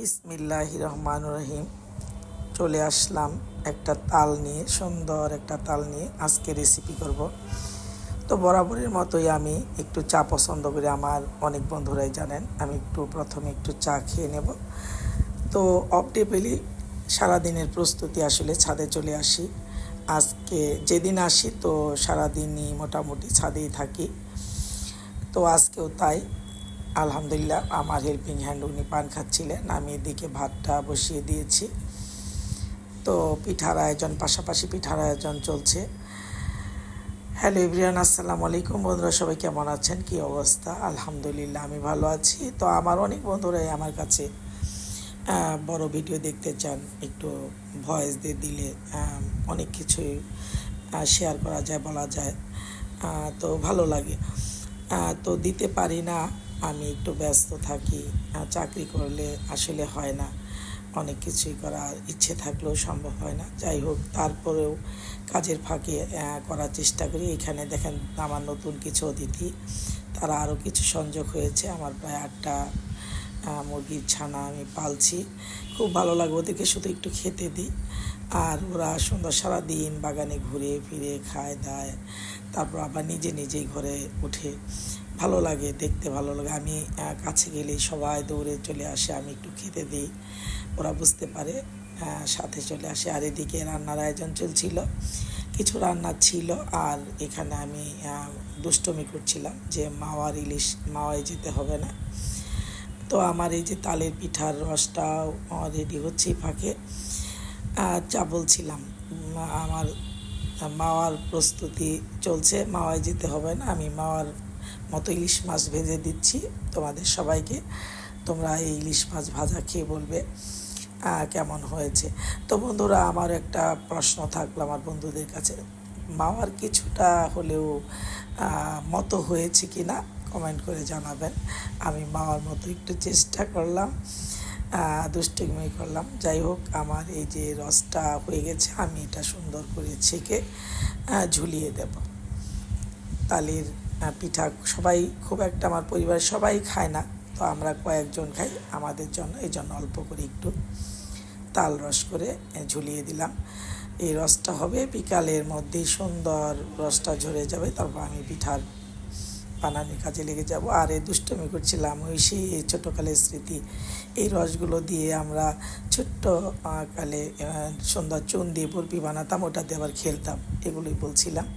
বিসমিল্লাহির রহমানির রহিম। চলে আসলাম একটা তাল নিয়ে, সুন্দর একটা তাল নিয়ে আজকে রেসিপি করব। তো বরাবরের মতোই আমি একটু চা পছন্দ করি, আমার অনেক বন্ধুরাই জানেন। আমি প্রথমে একটু চা খেয়ে নেব। তো অফ ডে পেলেই সারাদিনের প্রস্তুতি আসলে ছাদে চলে আসি। আজকে যেদিন আসি তো সারাদিনই মোটামুটি ছাদেই থাকি। তো আজকেও তাই। আলহামদুলিল্লাহ, আমার হেল্পিং হ্যান্ড উনি পান খাচ্ছিলেন, আমি এদিকে ভাতটা বসিয়ে দিয়েছি। তো পিঠার আয়োজন, পাশাপাশি পিঠার আয়োজন চলছে। হ্যালো এভরিওয়ান, আসসালামু আলাইকুম। বন্ধুরা সবাই কেমন আছেন, কি অবস্থা? আলহামদুলিল্লাহ আমি ভালো আছি। তো আমার অনেক বন্ধুরাই আমার কাছে বড় ভিডিও দেখতে চান, একটু ভয়েস দিয়ে দিলে অনেক কিছুই শেয়ার করা যায়, বলা যায়, তো ভালো লাগে। তো দিতে পারি না, আমি একটু ব্যস্ত থাকি। চাকরি করলে আসলে হয় না, অনেক কিছুই করার ইচ্ছে থাকলেও সম্ভব হয় না। যাই হোক, তারপরেও কাজের ফাঁকে করার চেষ্টা করি। এখানে দেখেন আমার নতুন কিছু অতিথি, তারা আরও কিছু সংযোগ হয়েছে। আমার প্রায় 8টা মুরগির ছানা আমি পালছি। খুব ভালো লাগে ওদেরকে, শুধু একটু খেতে দিই আর ওরা সুন্দর সারাদিন বাগানে ঘুরে ফিরে খায় দায়, তারপর আবার নিজেই ঘরে উঠে। ভালো লাগে, দেখতে ভালো লাগে। আমি কাছে গেলেই সবাই দৌড়ে চলে আসে, আমি একটু খেতে দিই, ওরা বুঝতে পারে, সাথে চলে আসে। আর এদিকে রান্নার আয়োজন চলছিল, কিছু রান্না ছিল। আর এখানে আমি দুষ্টমি করছিলাম যে মাওয়ার ইলিশ, মাওয়ায় যেতে হবে না। তো আমার এই যে তালের পিঠার রসটাও রেডি হচ্ছে ফাঁকে। যা বলছিলাম, আমার মাওয়ার প্রস্তুতি চলছে। মাওয়ায় যেতে হবে না, আমি মাওয়ার মতো ইলিশ মাছ ভেজে দিচ্ছি তোমাদের সবাইকে। তোমরা এই ইলিশ মাছ ভাজা খেয়ে বলবে কেমন হয়েছে। তো বন্ধুরা, আমার একটা প্রশ্ন থাকলো আমার বন্ধুদের কাছে, মাওয়ার কিছুটা হলেও মতো হয়েছে কি না কমেন্ট করে জানাবেন। আমি মাওয়ার মতো একটু চেষ্টা করলাম, দুষ্টুমি করলাম। যাই হোক, আমার এই যে রসটা হয়ে গেছে, আমি এটা সুন্দর করে ছেঁকে ঝুলিয়ে দেব। তালের পিঠা সবাই খুব একটা, আমার পরিবারের সবাই খায় না, তো আমরা কয়েকজন খাই। আমাদের জন্য এই জন্য অল্প করে একটু তাল রস করে ঝুলিয়ে দিলাম। এই রসটা হবে বিকালের মধ্যেই, সুন্দর রসটা ঝরে যাবে, তারপর আমি পিঠার বানানোর কাজে লেগে যাব। আর এই দুষ্টমি করছিলাম, ওই সেই ছোটোকালের স্মৃতি। এই রসগুলো দিয়ে আমরা ছোট্ট কালে সুন্দর চুন দিয়ে বরফি বানাতাম, ওটাতে আবার খেলতাম, এগুলোই বলছিলাম।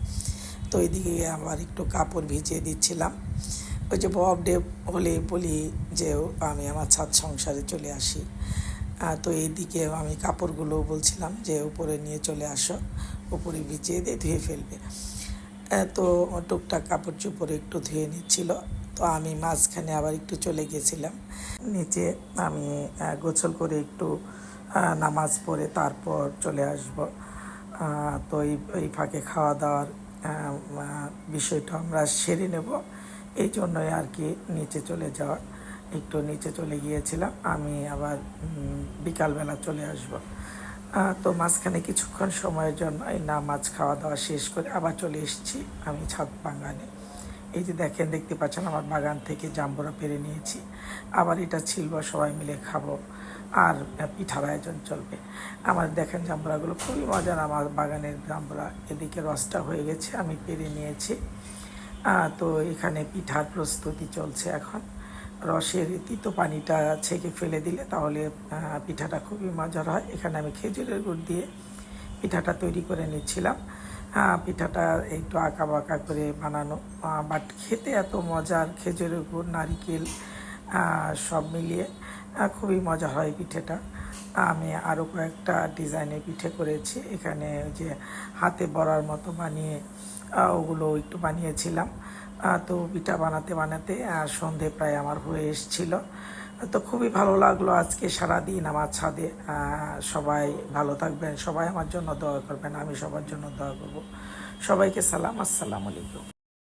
তো এইদিকে আবার একটু কাপড় ভিজিয়ে দিচ্ছিলাম। ওই যে অফ ডে হলে বলি যে আমি আমার ছাদ সংসারে চলে আসি। তো এইদিকে আমি কাপড়গুলো বলছিলাম যে উপরে নিয়ে চলে আসো, উপরে ভিজিয়ে দিয়ে ধুয়ে ফেলবে। তো টুকটাক কাপড় চোপড় একটু ধুয়ে নিচ্ছিল। তো আমি মাঝখানে আবার একটু চলে গেছিলাম নিচে। আমি গোসল করে একটু নামাজ পড়ে তারপর চলে আসব। তো এই ফাঁকে খাওয়া দাওয়ার বিষয়টা আমরা সেরে নেব, এই জন্যই আর কি নিচে চলে যাওয়া। একটু নিচে চলে গিয়েছিলাম, আমি আবার বিকালবেলা চলে আসব। তো মাঝখানে কিছুক্ষণ সময়ের জন্য এই নামাজ খাওয়া দাওয়া শেষ করে আবার চলে এসেছি আমি ছাদ বাগানে। এই যে দেখতে পাচ্ছেন, আমার বাগান থেকে জাম্বুরা পেরে নিয়েছি, আবার এটা ছিলব, সবাই মিলে খাবো আর পিঠার আয়োজন চলবে। আমার দেখেন জাম্বুরাগুলো খুবই মজার, আমার বাগানের জাম্বুরা। এদিকে রসটা হয়ে গেছে, আমি পেরে নিয়েছি। তো এখানে পিঠার প্রস্তুতি চলছে এখন। রসের তিতো পানিটা ছেঁকে ফেলে দিলে তাহলে পিঠাটা খুবই মজার হয়। এখানে আমি খেজুরের গুড় দিয়ে পিঠাটা তৈরি করে নিচ্ছিলাম। পিঠাটা একটু আঁকা বাঁকা করে বানানো, বাট খেতে এত মজার, খেজুরের গুড় নারিকেল সব মিলিয়ে খুবই মজা হয় পিঠেটা। আমি আরও কয়েকটা ডিজাইনের পিঠে করেছি। এখানে যে হাতে বড়ার মতো বানিয়ে ওগুলো একটু বানিয়েছিলাম। তো পিঠা বানাতে বানাতে সন্ধে প্রায় আমার হয়ে এসেছিল। তো খুবই ভালো লাগলো আজকে সারাদিন আমার ছাদে। সবাই ভালো থাকবেন, সবাই আমার জন্য দোয়া করবেন, আমি সবার জন্য দোয়া করব। সবাইকে সালাম, আসসালামু আলাইকুম।